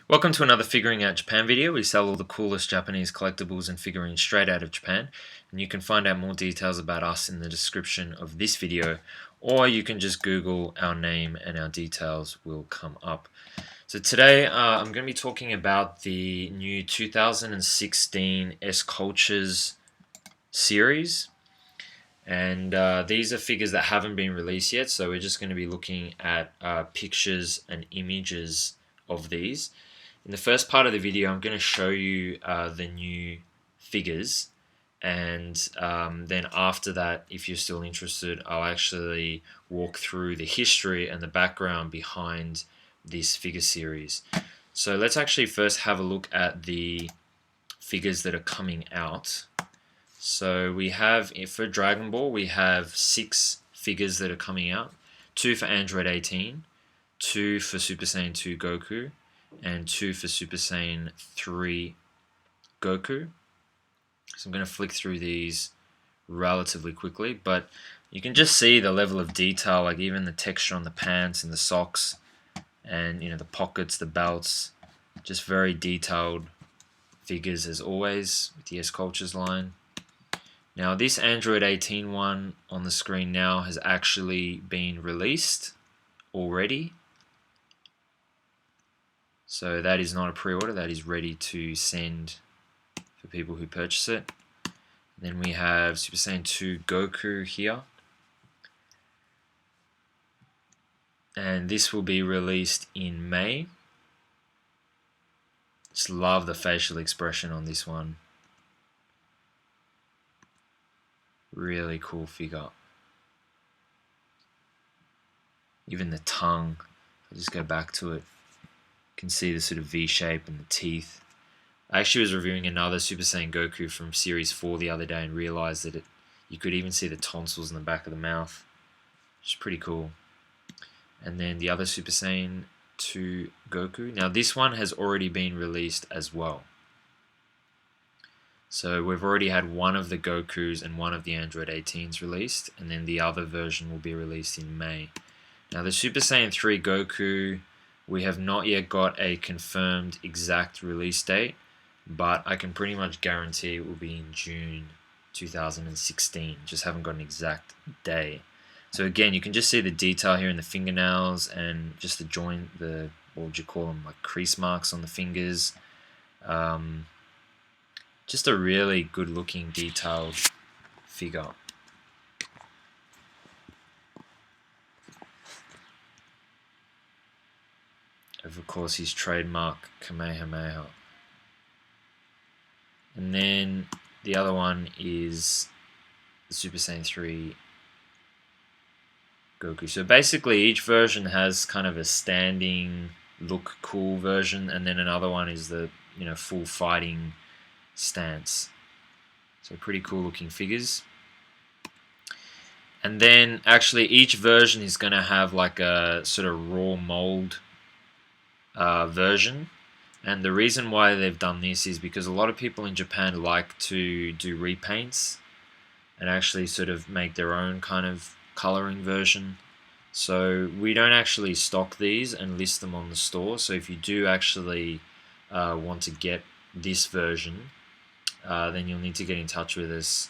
Welcome to another Figuring Out Japan video. We sell all the coolest Japanese collectibles and figurines straight out of Japan, and you can find out more details about us in the description of this video, or you can just Google our name and our details will come up. So today I'm going to be talking about the new 2016 SCultures series, and these are figures that haven't been released yet, so we're just going to be looking at pictures and images of these. In the first part of the video, I'm going to show you the new figures, and then after that, if you're still interested, I'll actually walk through the history and the background behind this figure series. So let's actually first have a look at the figures that are coming out. So we have, for Dragon Ball, we have 6 figures that are coming out. 2 for Android 18, 2 for Super Saiyan 2 Goku, and 2 for Super Saiyan 3 Goku. So I'm going to flick through these relatively quickly, but you can just see the level of detail, like even the texture on the pants and the socks, and the pockets, the belts, just very detailed figures as always with the SCultures line. Now this Android 18 one on the screen now has actually been released already. So that is not a pre-order, that is ready to send for people who purchase it. Then we have Super Saiyan 2 Goku here. And this will be released in May. Just love the facial expression on this one. Really cool figure. Even the tongue, I'll just go back to it. You can see the sort of V shape and the teeth. I actually was reviewing another Super Saiyan Goku from Series 4 the other day and realized that you could even see the tonsils in the back of the mouth, which is pretty cool. And then the other Super Saiyan 2 Goku. Now this one has already been released as well. So we've already had one of the Gokus and one of the Android 18s released, and then the other version will be released in May. Now the Super Saiyan 3 Goku, we have not yet got a confirmed exact release date, but I can pretty much guarantee it will be in June 2016. Just haven't got an exact day. So again, you can just see the detail here in the fingernails and just the joint, what would you call them, like crease marks on the fingers. Just a really good looking detailed figure. Of course his trademark Kamehameha. And then the other one is the Super Saiyan 3 Goku. So basically each version has kind of a standing look cool version, and then another one is the full fighting stance. So pretty cool looking figures. And then actually each version is going to have like a sort of raw mold version, and the reason why they've done this is because a lot of people in Japan like to do repaints and actually sort of make their own kind of coloring version. So we don't actually stock these and list them on the store, so if you do actually want to get this version, then you'll need to get in touch with us.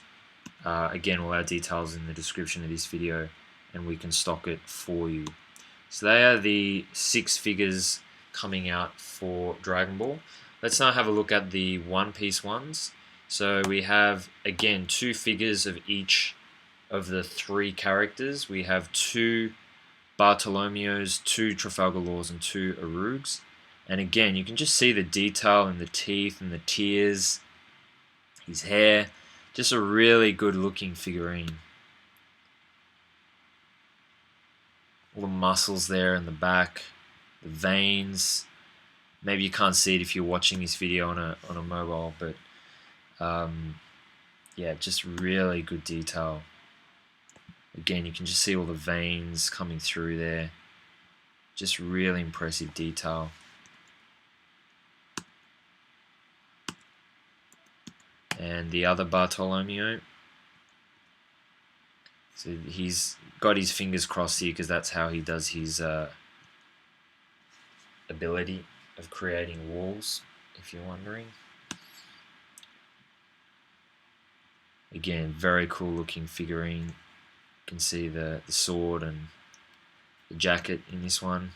Again, all our details in the description of this video, and we can stock it for you. So they are the 6 figures coming out for Dragon Ball. Let's now have a look at the One Piece ones. So we have, again, 2 figures of each of the 3 characters. We have 2 Bartolomeos, 2 Trafalgar Laws, and 2 Arugs. And again, you can just see the detail in the teeth and the tears, his hair. Just a really good looking figurine. All the muscles there in the back, the veins. Maybe you can't see it if you're watching this video on a mobile, but yeah, just really good detail. Again, you can just see all the veins coming through there. Just really impressive detail. And the other Bartolomeo. So he's got his fingers crossed here because that's how he does his ability of creating walls, if you're wondering. Again, very cool looking figurine. You can see the sword and the jacket in this one.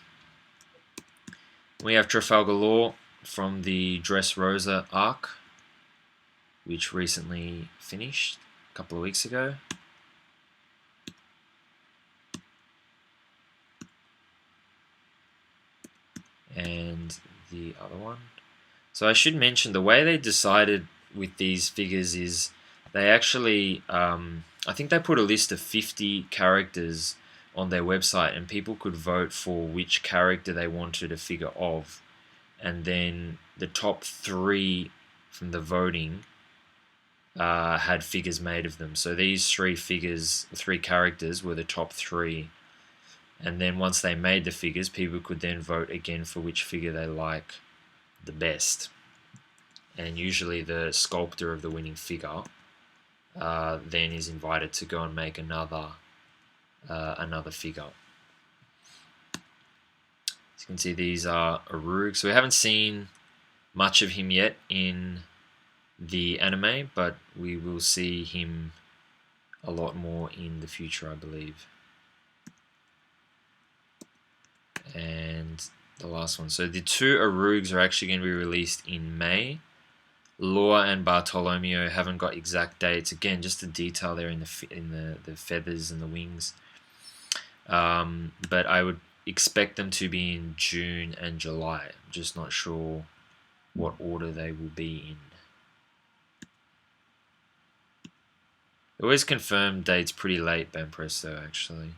We have Trafalgar Law from the Dressrosa arc, which recently finished a couple of weeks ago. And the other one. So I should mention the way they decided with these figures is they actually, I think they put a list of 50 characters on their website, and people could vote for which character they wanted a figure of, and then the top 3 from the voting had figures made of them. So these 3 characters were the top 3. And then once they made the figures, people could then vote again for which figure they like the best. And usually the sculptor of the winning figure then is invited to go and make another figure. As you can see, these are Arug. So we haven't seen much of him yet in the anime, but we will see him a lot more in the future, I believe. And the last one. So the 2 Arugs are actually going to be released in May. Laura and Bartolomeo haven't got exact dates. Again, just the detail there in the feathers and the wings. But I would expect them to be in June and July. I'm just not sure what order they will be in. They always confirm dates pretty late, Banpresto, actually.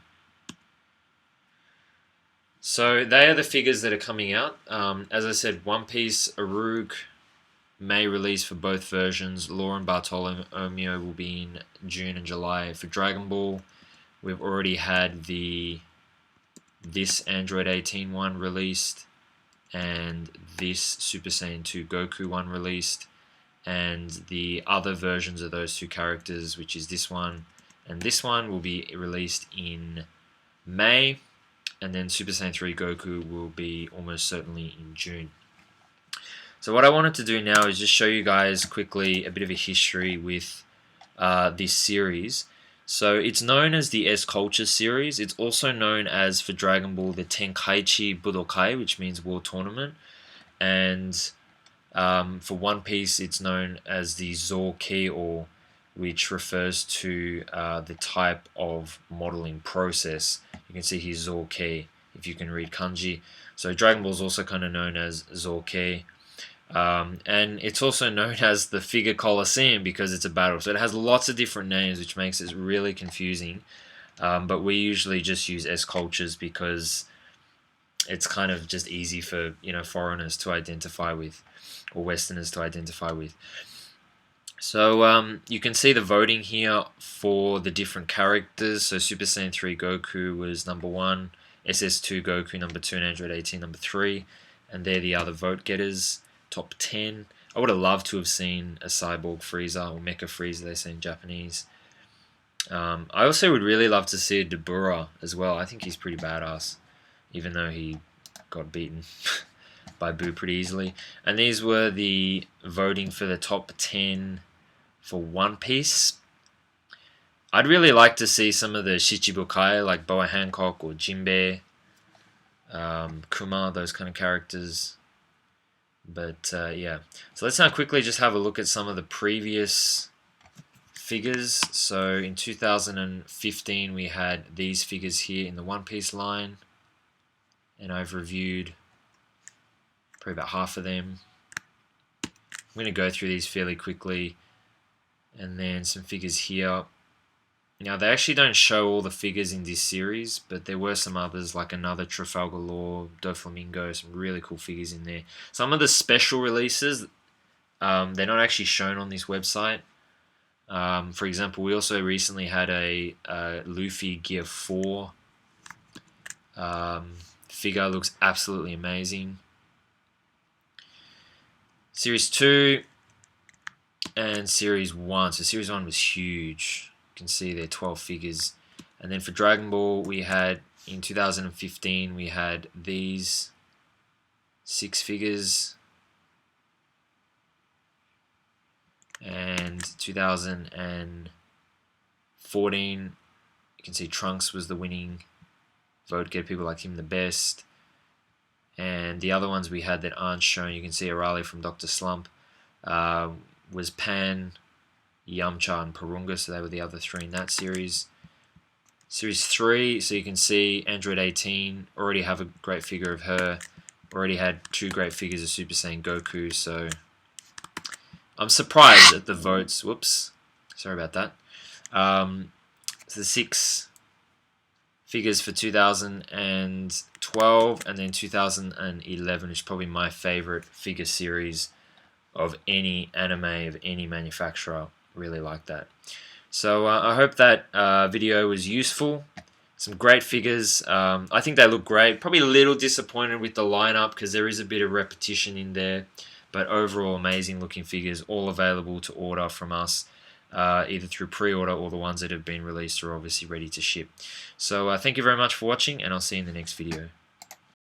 So they are the figures that are coming out. As I said, One Piece, Arug may release for both versions. Law and Bartolomeo will be in June and July. For Dragon Ball, we've already had this Android 18 one released, and this Super Saiyan 2 Goku one released, and the other versions of those 2 characters, which is this one and this one, will be released in May. And then Super Saiyan 3 Goku will be almost certainly in June. So what I wanted to do now is just show you guys quickly a bit of a history with this series. So it's known as the SCultures series. It's also known as, for Dragon Ball, the Tenkaichi Budoukai, which means War Tournament. And for One Piece, it's known as the Zoukei, or which refers to the type of modeling process. You can see here Zoukei, if you can read kanji. So Dragon Ball is also kind of known as Zoukei. And it's also known as the figure Colosseum because it's a battle. So it has lots of different names, which makes it really confusing. But we usually just use SCultures because it's kind of just easy for foreigners to identify with, or Westerners to identify with. So you can see the voting here for the different characters. So Super Saiyan 3 Goku was number 1, SS2 Goku number 2, and Android 18 number 3. And they're the other vote getters, top 10. I would have loved to have seen a Cyborg Frieza, or Mecha Frieza, they say in Japanese. I also would really love to see a Dabura as well. I think he's pretty badass, even though he got beaten by Boo pretty easily. And these were the voting for the top 10 for One Piece. I'd really like to see some of the Shichibukai, like Boa Hancock or Jinbei, Kuma, those kind of characters. But yeah, so let's now quickly just have a look at some of the previous figures. So in 2015 we had these figures here in the One Piece line, and I've reviewed probably about half of them. I'm going to go through these fairly quickly, and then some figures here. Now they actually don't show all the figures in this series, but there were some others, like another Trafalgar Law, Doflamingo, some really cool figures in there. Some of the special releases, they're not actually shown on this website. For example, we also recently had a Luffy Gear 4 figure. Looks absolutely amazing. Series 2 and Series 1. So Series 1 was huge. You can see there 12 figures. And then for Dragon Ball, we had, in 2015, we had these 6 figures. And 2014, you can see Trunks was the winning vote, get people like him the best. And the other ones we had that aren't shown, you can see Arale from Dr. Slump, was Pan, Yamcha, and Purunga, so they were the other 3 in that series. Series 3, so you can see Android 18, already have a great figure of her, already had 2 great figures of Super Saiyan Goku, so I'm surprised at the votes. Whoops, sorry about that. So the 6 figures for 2012 and then 2011 is probably my favorite figure series of any anime of any manufacturer. Really like that. So I hope that video was useful. Some great figures. I think they look great. Probably a little disappointed with the lineup because there is a bit of repetition in there. But overall, amazing looking figures, all available to order from us, either through pre-order or the ones that have been released are obviously ready to ship. So thank you very much for watching, and I'll see you in the next video.